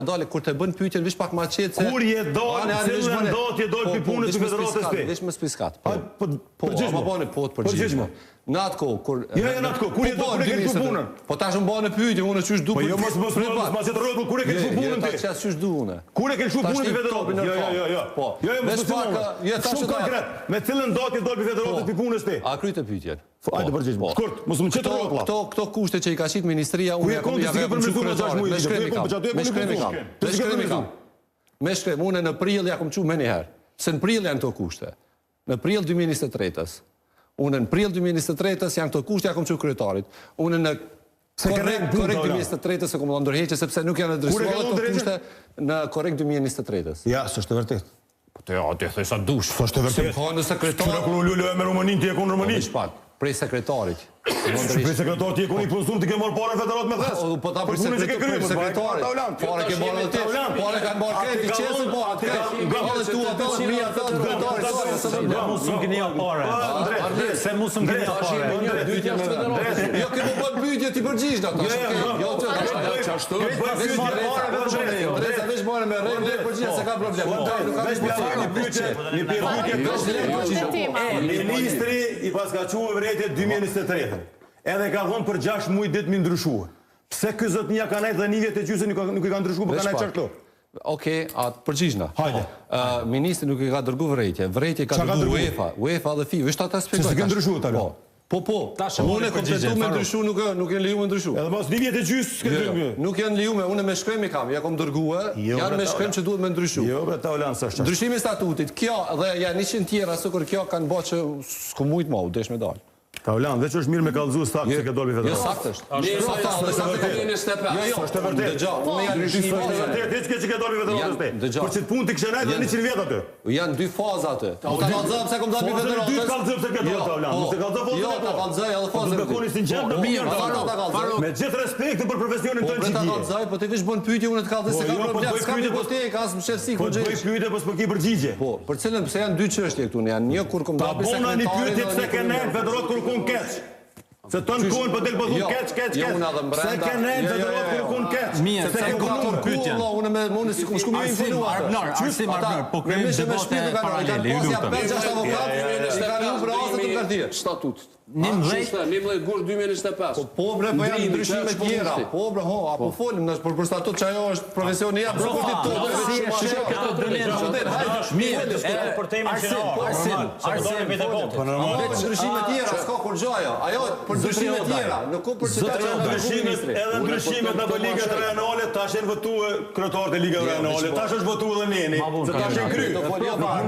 Dale, kur të bën pyetjen vish pak ma qetë se... Kur je dojnë, cilën ndotje dojnë për punës të federatës te? Vish më spiskat. Përgjishmo. Po, të përgjishmo. Në atë kohë, kur... Jo, në atë kohë, kur je dojnë, kur e ke të punën? Po tash më bënë pyetje, unë qysh du... Po jo, mos qëtë rrëtull, kur e ke të punën ti? Ta qysh du unë. Kur e ke të punën të federatës? Jo. Jo, mos shumë konkret. Me cilën ndotje dojnë për federatës të punës ti? A kryte pyetjen. Ajde përgjishmo. Skurt, mos më qëtë rrëtull. Këto kushte që i ka qit ministria, unë me shkrem, unë në prill ja kom qu me njëherë, se në prill janë këto kushte. Në prill 2023-ës. Unë në prill 2023-ës janë këto kushte ja kom qu kryetarit. Unë në korrekt 2023-ës e kom do ndërheqe, sepse nuk janë ndryshuar këto kushte në korrekt 2023-ës. Ja, s'është e vërtet. Po të thesha dush. S'është e vërtet. Në sekretar... Qëra kërë u lullë me Rumanin, ti e konë Rumanin? Prej sekretarit. Prej sekretarit ti e konë i punësum, ti ke marrë pare federat me thes? Po ta për sekretarit. Pare ke marrë të të pare kanë marrë krejt, i qesën pare të krejt. Musëm kënia pare. Se musëm kënia pare. Jo ke më bëtë pyjtje ti përgjisht da. Jo veç marrë me rejnë përgjisht se ka problem. Ministri i paska quë vrejtje 2023. Edhe ka thonë për 6 muaj ditë mi ndryshuë. Pse ky zotnia ka nejtë dhe një vjetë e gjysë nuk i ka ndryshuë, për ka nejtë qartë? Okej, atë përgjishna. Hajde. Ministri nuk i ka dërgu vrejtje. Vrejtje ka dërgu UEFA dhe FIFA. Vishtë ata spikoj. Se s'ke ndryshuë talo? Po. Unë e kompletu me ndryshu, nuk janë liju me ndryshu. Edhe mas një vjetë e gjysë s'ke ndryshu. Nuk janë liju me, unë me shkremi kam, ja kom dërguë, janë me shkrem që duhet me ndryshu. Jo, bre, ta olanë së është. Ndryshimi statutit, kjo dhe janë 100 tjera, sukur kjo kanë bo që s'ku mujtë ma, u desh me dalë. Ta olanë, veç është mirë me kalëzu sakt se ke dolbi federat. Jo, sakt është. Jo, është e vërtet. Unë janë 2 faza. Diç ke që ke dolbi federatës te. Për që të punë të kështë nejtë dhe 100 vjetë atë. Janë 2 faza atë. Ta kalëzëm se kom dolbi federatës. Dy kalëzëm se ke dolbi ta olanë. Nëse kalëzëm fazën Jo, ta kalëzëm edhe fazën. Duke koni sinqer, me gjithë respektin për profesionin të në që kje. Po të vish bën pyetje unë të kalëzëm se ka problem. Ska një botek, asë më shefësi Po të bëj pyetje, po s'po ki përgjigje. Po, për cilën pëse janë 2 çështje këtu, janë një kur kom dolbi sekretarin. Ta bona një pyetje pse ke nejtë federat kur kun keq. Se të në kohën për delë për thunë keq. Se ke nejtë federat kur kun keq. Se ke kur pyetjen. Unë si shku me informuar. Arsim Arbnar, po krejmë debate paralele, ju lutem. Statut. 11 gusht 2025. Po bre, po janë ndryshime tjera. Po bre, apo folim, për statut që ajo është profesioni jam. Për temën ndryshime tjera, s'ka kur gjoja. Ajo për ndryshime tjera. Në ku për që ka që edhe ndryshimet në ligat regionale, tash e në votu kryetarët e ligat regionale, tash është votu edhe neni. Se tash e në kry.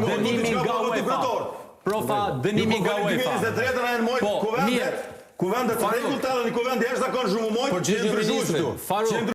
Dënimi nga UEFA. Profa, dënimi nga UEFA. 2023 në mojtë kuvendet të regullë të edhe një kuvendet jeshtë dhe kanë shumë mojtë, që e ndryshu qëtu.